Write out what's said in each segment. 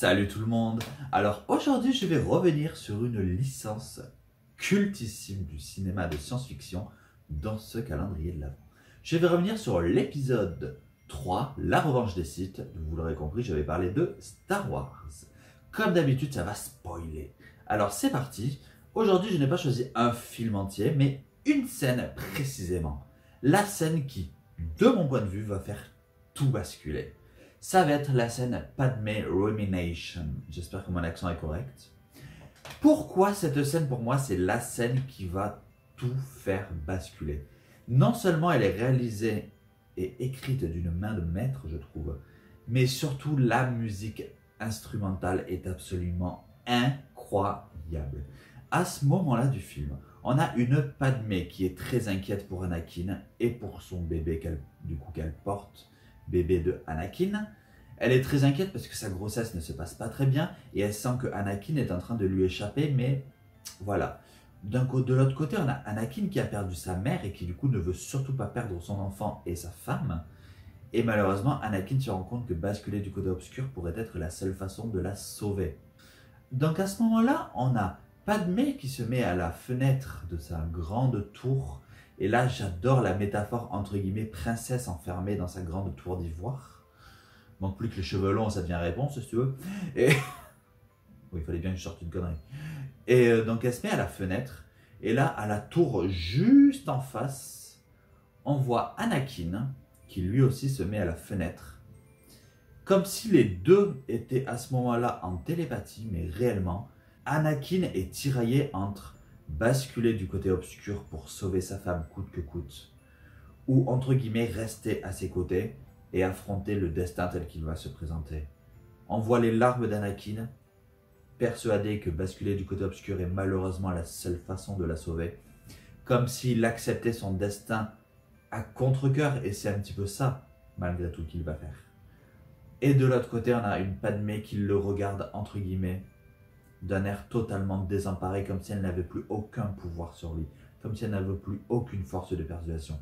Salut tout le monde. Alors aujourd'hui je vais revenir sur une licence cultissime du cinéma de science-fiction dans ce calendrier de l'Avent. Je vais revenir sur l'épisode 3, La Revanche des Sith. Vous l'aurez compris, je vais parler de Star Wars. Comme d'habitude, ça va spoiler. Alors c'est parti. Aujourd'hui je n'ai pas choisi un film entier, mais une scène précisément. La scène qui, de mon point de vue, va faire tout basculer. Ça va être la scène Padmé Rumination. J'espère que mon accent est correct. Pourquoi cette scène, pour moi, c'est la scène qui va tout faire basculer. Non seulement elle est réalisée et écrite d'une main de maître, je trouve, mais surtout la musique instrumentale est absolument incroyable. À ce moment-là du film, on a une Padmé qui est très inquiète pour Anakin et pour son bébé qu'elle porte, bébé de Anakin. Elle est très inquiète parce que sa grossesse ne se passe pas très bien et elle sent que Anakin est en train de lui échapper, mais voilà. De l'autre côté, on a Anakin qui a perdu sa mère et qui du coup ne veut surtout pas perdre son enfant et sa femme. Et malheureusement, Anakin se rend compte que basculer du côté obscur pourrait être la seule façon de la sauver. Donc à ce moment-là, on a Padmé qui se met à la fenêtre de sa grande tour. Et là, j'adore la métaphore entre guillemets princesse enfermée dans sa grande tour d'ivoire. Manque plus que les cheveux longs, ça devient réponse si tu veux. Et oui, il fallait bien que je sorte une connerie. Et donc elle se met à la fenêtre. Et là, à la tour juste en face, on voit Anakin qui lui aussi se met à la fenêtre. Comme si les deux étaient à ce moment-là en télépathie, mais réellement, Anakin est tiraillé entre basculer du côté obscur pour sauver sa femme coûte que coûte, ou entre guillemets rester à ses côtés et affronter le destin tel qu'il va se présenter. On voit les larmes d'Anakin, persuadé que basculer du côté obscur est malheureusement la seule façon de la sauver, comme s'il acceptait son destin à contre-cœur, et c'est un petit peu ça, malgré tout, qu'il va faire. Et de l'autre côté, on a une Padmé qui le regarde, entre guillemets, d'un air totalement désemparé, comme si elle n'avait plus aucun pouvoir sur lui, comme si elle n'avait plus aucune force de persuasion.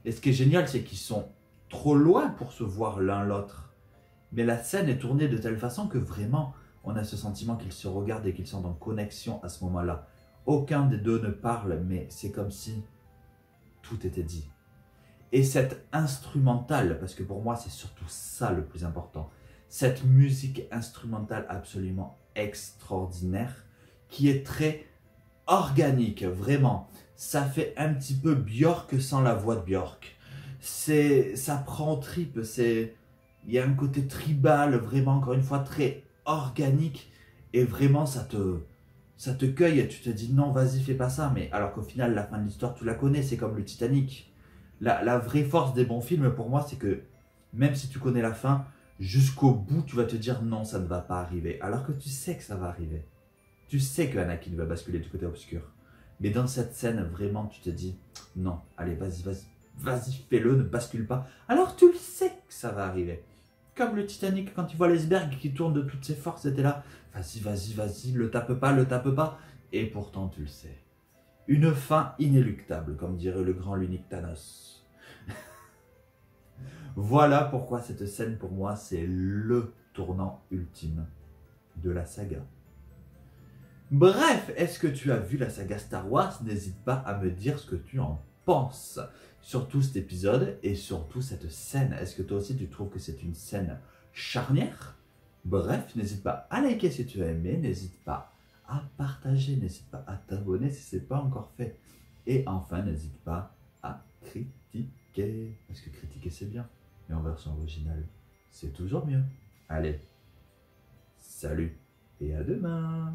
Et ce qui est génial, c'est qu'ils sont trop loin pour se voir l'un l'autre. Mais la scène est tournée de telle façon que vraiment, on a ce sentiment qu'ils se regardent et qu'ils sont en connexion à ce moment-là. Aucun des deux ne parle, mais c'est comme si tout était dit. Et cette instrumentale, parce que pour moi c'est surtout ça le plus important, cette musique instrumentale absolument extraordinaire, qui est très organique, vraiment. Ça fait un petit peu Björk sans la voix de Björk. Ça prend aux tripes, il y a un côté tribal, vraiment encore une fois très organique, et vraiment ça te cueille, et tu te dis non vas-y fais pas ça, mais alors qu'au final la fin de l'histoire tu la connais, c'est comme le Titanic. La vraie force des bons films pour moi c'est que même si tu connais la fin, jusqu'au bout tu vas te dire non ça ne va pas arriver, alors que tu sais que ça va arriver. Tu sais que Anakin va basculer du côté obscur. Mais dans cette scène, vraiment, tu te dis, non, allez, vas-y, fais-le, ne bascule pas. Alors tu le sais que ça va arriver. Comme le Titanic, quand il voit l'iceberg qui tourne de toutes ses forces, c'était là, vas-y, le tape pas. Et pourtant, tu le sais. Une fin inéluctable, comme dirait le grand l'unique Thanos. Voilà pourquoi cette scène, pour moi, c'est le tournant ultime de la saga. Bref, est-ce que tu as vu la saga Star Wars? N'hésite pas à me dire ce que tu en penses. Surtout cet épisode et surtout cette scène. Est-ce que toi aussi tu trouves que c'est une scène charnière? Bref, n'hésite pas à liker si tu as aimé. N'hésite pas à partager. N'hésite pas à t'abonner si ce n'est pas encore fait. Et enfin, n'hésite pas à critiquer. Parce que critiquer c'est bien. Mais en version originale, c'est toujours mieux. Allez, salut et à demain!